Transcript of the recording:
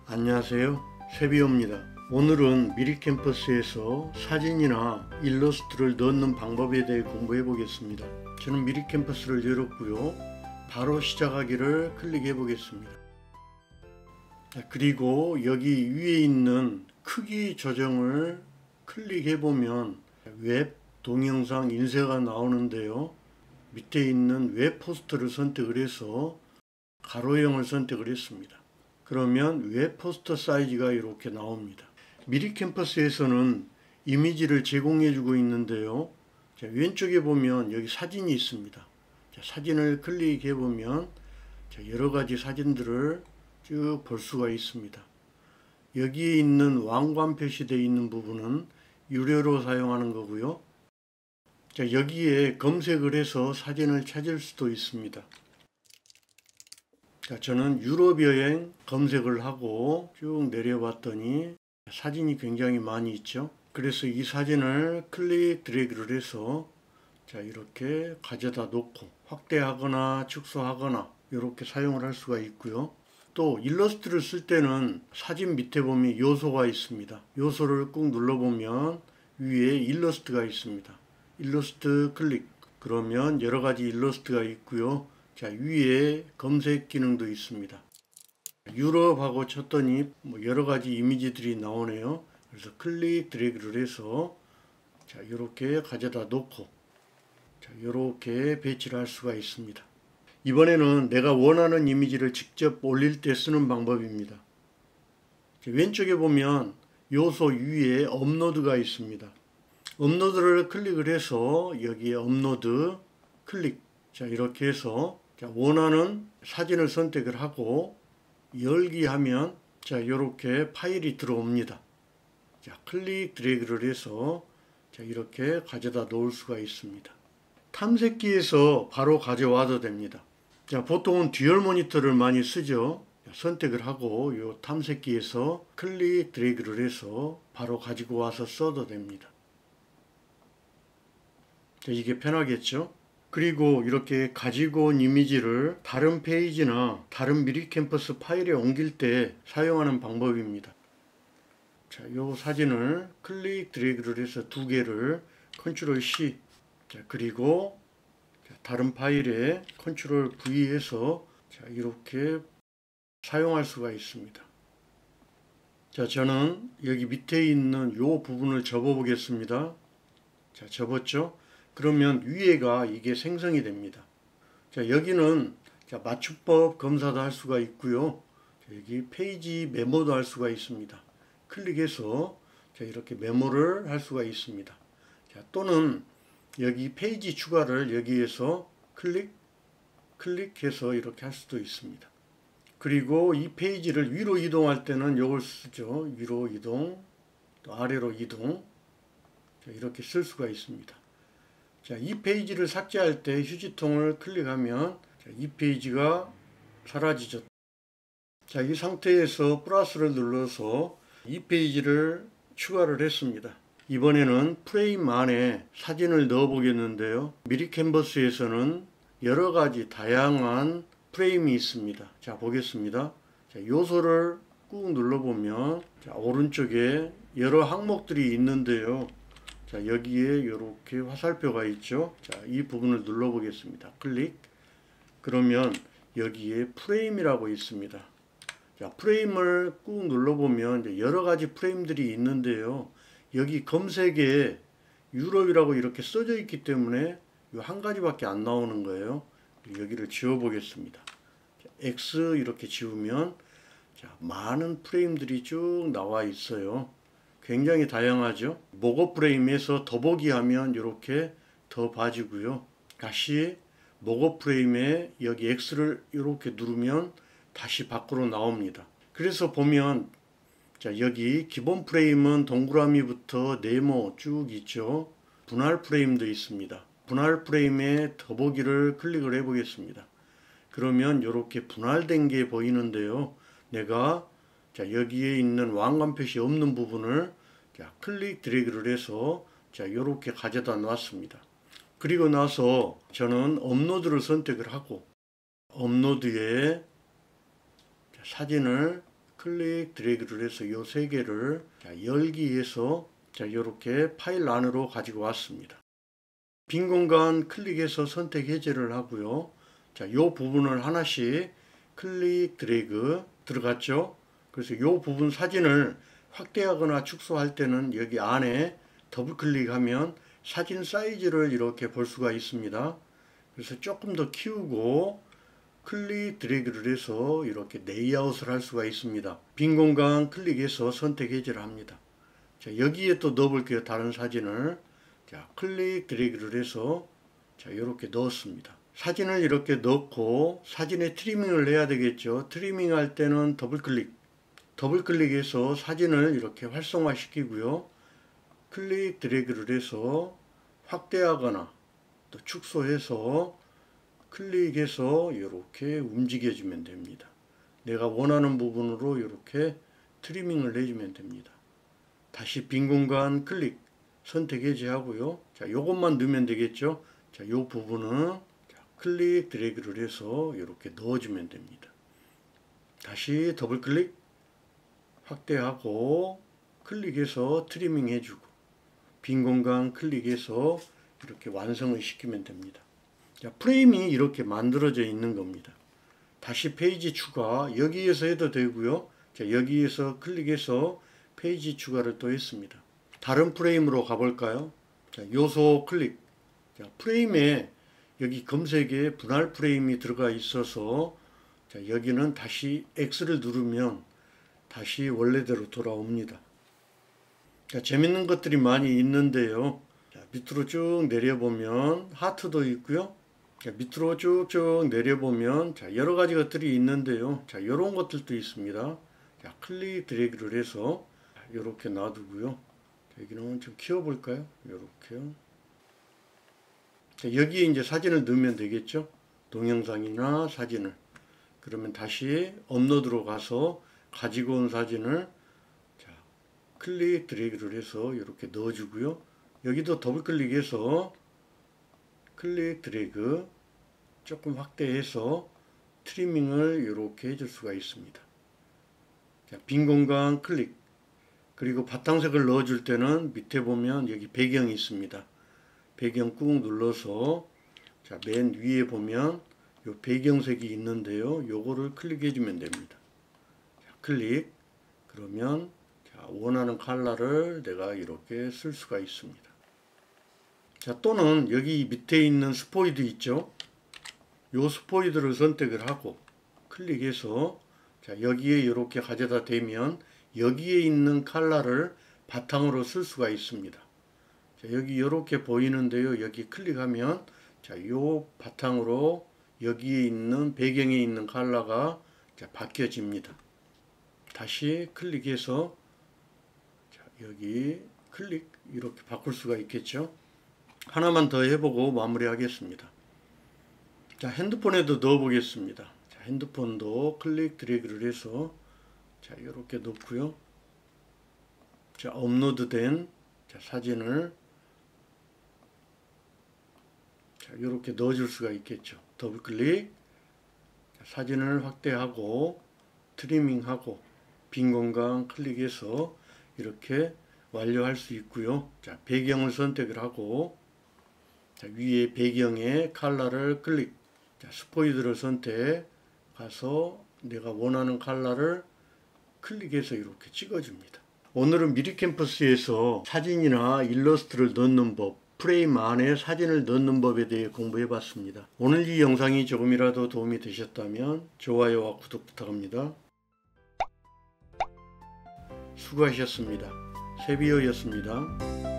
안녕하세요, 세비오입니다. 오늘은 미리캠퍼스에서 사진이나 일러스트를 넣는 방법에 대해 공부해 보겠습니다. 저는 미리캠퍼스를 열었고요. 바로 시작하기를 클릭해 보겠습니다. 그리고 여기 위에 있는 크기 조정을 클릭해 보면 웹, 동영상, 인쇄가 나오는데요. 밑에 있는 웹 포스터를 선택을 해서 가로형을 선택을 했습니다. 그러면 웹 포스터 사이즈가 이렇게 나옵니다. 미리캠퍼스에서는 이미지를 제공해 주고 있는데요. 자, 왼쪽에 보면 여기 사진이 있습니다. 자, 사진을 클릭해 보면 여러 가지 사진들을 쭉 볼 수가 있습니다. 여기에 있는 왕관 표시되어 있는 부분은 유료로 사용하는 거고요. 자, 여기에 검색을 해서 사진을 찾을 수도 있습니다. 자, 저는 유럽 여행 검색을 하고 쭉 내려봤더니 사진이 굉장히 많이 있죠. 그래서 이 사진을 클릭 드래그를 해서 자, 이렇게 가져다 놓고 확대하거나 축소하거나 이렇게 사용을 할 수가 있고요. 또 일러스트를 쓸 때는 사진 밑에 보면 요소가 있습니다. 요소를 꾹 눌러보면 위에 일러스트가 있습니다. 일러스트 클릭. 그러면 여러 가지 일러스트가 있고요. 자, 위에 검색 기능도 있습니다. 유럽하고 쳤더니 여러 가지 이미지들이 나오네요. 그래서 클릭 드래그를 해서 자, 이렇게 가져다 놓고 자, 이렇게 배치를 할 수가 있습니다. 이번에는 내가 원하는 이미지를 직접 올릴 때 쓰는 방법입니다. 자, 왼쪽에 보면 요소 위에 업로드가 있습니다. 업로드를 클릭을 해서 여기에 업로드 클릭. 자, 이렇게 해서 자, 원하는 사진을 선택을 하고 열기 하면 자, 이렇게 파일이 들어옵니다. 자, 클릭 드래그를 해서 자, 이렇게 가져다 놓을 수가 있습니다. 탐색기에서 바로 가져와도 됩니다. 자, 보통은 듀얼 모니터를 많이 쓰죠. 자, 선택을 하고 이 탐색기에서 클릭 드래그를 해서 바로 가지고 와서 써도 됩니다. 자, 이게 편하겠죠? 그리고 이렇게 가지고 온 이미지를 다른 페이지나 다른 미리캠퍼스 파일에 옮길 때 사용하는 방법입니다. 자, 이 사진을 클릭 드래그를 해서 두 개를 컨트롤 C. 자, 그리고 다른 파일에 컨트롤 V 해서 자, 이렇게 사용할 수가 있습니다. 자, 저는 여기 밑에 있는 이 부분을 접어 보겠습니다. 자, 접었죠? 그러면 위에가 이게 생성이 됩니다. 자, 여기는 자, 맞춤법 검사도 할 수가 있고요. 자, 여기 페이지 메모도 할 수가 있습니다. 클릭해서 자, 이렇게 메모를 할 수가 있습니다. 자, 또는 여기 페이지 추가를 여기에서 클릭해서 이렇게 할 수도 있습니다. 그리고 이 페이지를 위로 이동할 때는 이걸 쓰죠. 위로 이동, 또 아래로 이동. 자, 이렇게 쓸 수가 있습니다. 자, 이 페이지를 삭제할 때 휴지통을 클릭하면 자, 이 페이지가 사라지죠. 자, 이 상태에서 플러스를 눌러서 이 페이지를 추가를 했습니다. 이번에는 프레임 안에 사진을 넣어 보겠는데요. 미리캠퍼스에서는 여러 가지 다양한 프레임이 있습니다. 자, 보겠습니다. 자, 요소를 꾹 눌러보면 자, 오른쪽에 여러 항목들이 있는데요. 자, 여기에 이렇게 화살표가 있죠. 자, 이 부분을 눌러 보겠습니다. 클릭. 그러면 여기에 프레임이라고 있습니다. 자, 프레임을 꾹 눌러보면 여러 가지 프레임들이 있는데요. 여기 검색에 유럽이라고 이렇게 써져 있기 때문에 이 한 가지밖에 안 나오는 거예요. 여기를 지워 보겠습니다. X 이렇게 지우면 자, 많은 프레임들이 쭉 나와 있어요. 굉장히 다양하죠. 모거 프레임에서 더보기 하면 이렇게 더 봐지고요. 다시 모거 프레임에 여기 X를 이렇게 누르면 다시 밖으로 나옵니다. 그래서 보면 자, 여기 기본 프레임은 동그라미부터 네모 쭉 있죠. 분할 프레임도 있습니다. 분할 프레임에 더보기를 클릭을 해 보겠습니다. 그러면 이렇게 분할된 게 보이는데요. 내가 자, 여기에 있는 왕관 표시 없는 부분을 자, 클릭 드래그를 해서 자, 이렇게 가져다 놨습니다. 그리고 나서 저는 업로드를 선택을 하고 업로드에 사진을 클릭 드래그를 해서 요 세 개를 열기해서 이렇게 파일 안으로 가지고 왔습니다. 빈 공간 클릭해서 선택 해제를 하고요. 요 부분을 하나씩 클릭 드래그 들어갔죠. 그래서 요 부분 사진을 확대하거나 축소할 때는 여기 안에 더블 클릭하면 사진 사이즈를 이렇게 볼 수가 있습니다. 그래서 조금 더 키우고 클릭 드래그를 해서 이렇게 레이아웃을 할 수가 있습니다. 빈 공간 클릭해서 선택 해제를 합니다. 여기에 또 넣어볼게요. 다른 사진을. 클릭 드래그를 해서 이렇게 넣었습니다. 사진을 이렇게 넣고 사진에 트리밍을 해야 되겠죠. 트리밍 할 때는 더블 클릭해서 사진을 이렇게 활성화 시키고요. 클릭 드래그를 해서 확대하거나 또 축소해서 클릭해서 이렇게 움직여주면 됩니다. 내가 원하는 부분으로 이렇게 트리밍을 해주면 됩니다. 다시 빈 공간 클릭 선택 해제하고요. 요것만 넣으면 되겠죠. 요 부분은 클릭 드래그를 해서 이렇게 넣어주면 됩니다. 다시 더블 클릭 확대하고 클릭해서 트리밍 해주고 빈 공간 클릭해서 이렇게 완성을 시키면 됩니다. 프레임이 이렇게 만들어져 있는 겁니다. 다시 페이지 추가 여기에서 해도 되고요. 여기에서 클릭해서 페이지 추가를 또 했습니다. 다른 프레임으로 가볼까요? 요소 클릭. 프레임에 여기 검색에 분할 프레임이 들어가 있어서 여기는 다시 X를 누르면 다시 원래대로 돌아옵니다. 재밌는 것들이 많이 있는데요. 밑으로 쭉 내려보면 하트도 있고요. 밑으로 쭉쭉 내려보면 여러 가지 것들이 있는데요. 이런 것들도 있습니다. 클릭 드래그를 해서 이렇게 놔두고요. 여기는 좀 키워볼까요? 이렇게요. 여기에 이제 사진을 넣으면 되겠죠. 동영상이나 사진을. 그러면 다시 업로드로 가서 가지고 온 사진을 클릭 드래그를 해서 이렇게 넣어주고요. 여기도 더블 클릭해서 클릭 드래그 조금 확대해서 트리밍을 이렇게 해줄 수가 있습니다. 빈 공간 클릭. 그리고 바탕색을 넣어줄 때는 밑에 보면 여기 배경이 있습니다. 배경 꾹 눌러서 맨 위에 보면 요 배경색이 있는데요. 요거를 클릭해주면 됩니다. 클릭. 그러면 원하는 컬러를 내가 이렇게 쓸 수가 있습니다. 또는 여기 밑에 있는 스포이드 있죠. 요 스포이드를 선택을 하고 클릭해서 여기에 이렇게 가져다 대면 여기에 있는 컬러를 바탕으로 쓸 수가 있습니다. 여기 이렇게 보이는데요. 여기 클릭하면 요 바탕으로 여기에 있는 배경에 있는 컬러가 바뀌어집니다. 다시 클릭해서 여기 클릭 이렇게 바꿀 수가 있겠죠. 하나만 더 해보고 마무리하겠습니다. 핸드폰에도 넣어 보겠습니다. 핸드폰도 클릭 드래그를 해서 이렇게 넣고요. 업로드된 사진을 이렇게 넣어줄 수가 있겠죠. 더블 클릭 사진을 확대하고 트리밍하고 빈 공간 클릭해서 이렇게 완료할 수 있고요. 배경을 선택을 하고 위에 배경에 컬러를 클릭, 스포이드를 선택해서 내가 원하는 컬러를 클릭해서 이렇게 찍어줍니다. 오늘은 미리캠퍼스에서 사진이나 일러스트를 넣는 법, 프레임 안에 사진을 넣는 법에 대해 공부해 봤습니다. 오늘 이 영상이 조금이라도 도움이 되셨다면 좋아요와 구독 부탁합니다. 수고하셨습니다. 세비어였습니다.